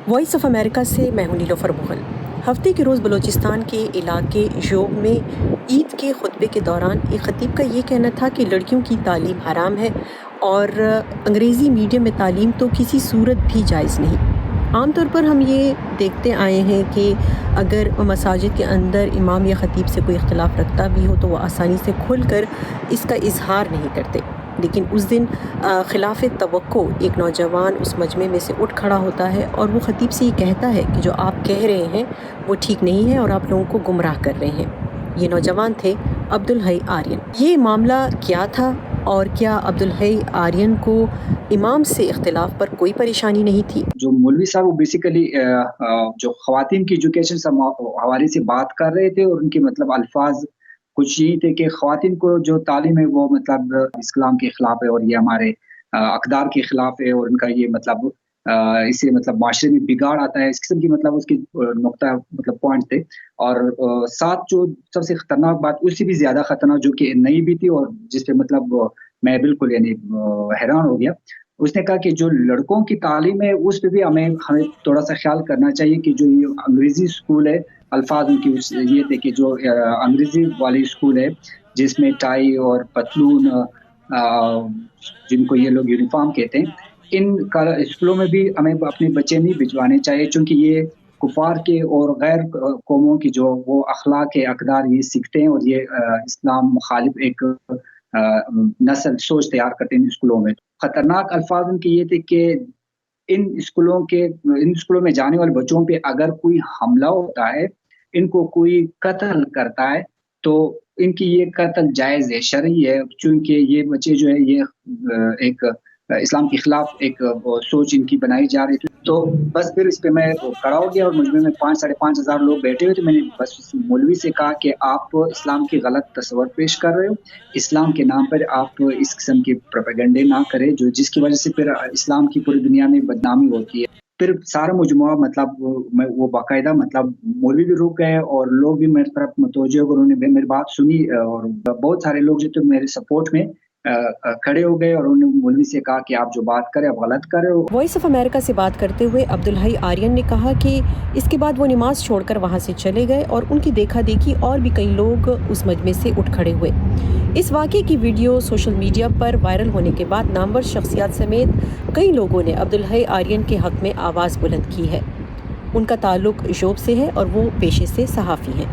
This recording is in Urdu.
وائس آف امریکہ سے میں ہوں نیلوفر مغل۔ ہفتے کے روز بلوچستان کے علاقے یوب میں عید کے خطبے کے دوران ایک خطیب کا یہ کہنا تھا کہ لڑکیوں کی تعلیم حرام ہے اور انگریزی میڈیم میں تعلیم تو کسی صورت بھی جائز نہیں۔ عام طور پر ہم یہ دیکھتے آئے ہیں کہ اگر مساجد کے اندر امام یا خطیب سے کوئی اختلاف رکھتا بھی ہو تو وہ آسانی سے کھل کر اس کا اظہار نہیں کرتے، لیکن اس دن خلاف توقع ایک نوجوان اس مجمع میں سے اٹھ کھڑا ہوتا ہے اور وہ خطیب سے یہ کہتا ہے کہ جو آپ کہہ رہے ہیں وہ ٹھیک نہیں ہے اور آپ لوگوں کو گمراہ کر رہے ہیں۔ یہ نوجوان تھے عبدالحی آرین۔ یہ معاملہ کیا تھا اور کیا عبدالحی آرین کو امام سے اختلاف پر کوئی پریشانی نہیں تھی؟ جو مولوی صاحب وہ بیسیکلی جو خواتین کی ایجوکیشن سے حوالے سے بات کر رہے تھے، اور ان کے مطلب الفاظ کچھ یہ تھے کہ خواتین کو جو تعلیم ہے وہ مطلب اسلام کے خلاف ہے اور یہ ہمارے اقدار کے خلاف ہے، اور ان کا یہ مطلب اس سے مطلب معاشرے میں بگاڑ آتا ہے، اس قسم کی مطلب اس کی نقطہ مطلب پوائنٹ تھے۔ اور ساتھ جو سب سے خطرناک بات، اس سے بھی زیادہ خطرناک جو کہ نئی بھی تھی اور جس پہ مطلب میں بالکل یعنی حیران ہو گیا، اس نے کہا کہ جو لڑکوں کی تعلیم ہے اس پہ بھی ہمیں تھوڑا سا خیال کرنا چاہیے کہ جو یہ انگریزی اسکول ہے، الفاظ ان کی یہ تھے کہ جو انگریزی والی اسکول ہے جس میں ٹائی اور پتلون جن کو یہ لوگ یونیفارم کہتے ہیں، ان اسکولوں میں بھی ہمیں اپنے بچے نہیں بھجوانے چاہیے، چونکہ یہ کفار کے اور غیر قوموں کی جو وہ اخلاق کے اقدار یہ سیکھتے ہیں، اور یہ اسلام مخالف ایک نسل سوچ تیار کرتے ہیں ان اسکولوں میں۔ خطرناک الفاظ ان کے یہ تھے کہ ان اسکولوں میں جانے والے بچوں پہ اگر کوئی حملہ ہوتا ہے، ان کو کوئی قتل کرتا ہے تو ان کی یہ قتل جائز ہے، شرعی ہے، چونکہ یہ بچے جو ہے یہ ایک اسلام کے خلاف ایک سوچ ان کی بنائی جا رہی تھی۔ تو بس پھر اس پہ میں کھڑا ہو گیا، اور مجمع میں 5,500 لوگ بیٹھے ہوئے تھے۔ میں نے بس مولوی سے کہا کہ آپ اسلام کی غلط تصور پیش کر رہے ہو، اسلام کے نام پر آپ اس قسم کے پروپیگنڈے نہ کریں جس کی وجہ سے پھر اسلام کی پوری دنیا میں بدنامی ہوتی ہے۔ پھر سارا مجموعہ مطلب وہ باقاعدہ مطلب مولوی بھی رک گئے اور لوگ بھی میری طرف متوجہ ہو کر انہوں نے میری بات سنی، اور بہت سارے لوگ جو تھے میرے سپورٹ میں کھڑے ہو گئے، اور انہوں نے مولوی سے کہا کہ آپ جو بات کریں آپ غلط کر رہے ہو۔ وائس آف امریکہ سے بات کرتے ہوئے عبدالحی آرین نے کہا کہ اس کے بعد وہ نماز چھوڑ کر وہاں سے چلے گئے اور ان کی دیکھا دیکھی اور بھی کئی لوگ اس مجمع سے اٹھ کھڑے ہوئے۔ اس واقعے کی ویڈیو سوشل میڈیا پر وائرل ہونے کے بعد نامور شخصیات سمیت کئی لوگوں نے عبدالحی آرین کے حق میں آواز بلند کی ہے۔ ان کا تعلق یوب سے ہے اور وہ پیشے سے صحافی ہیں۔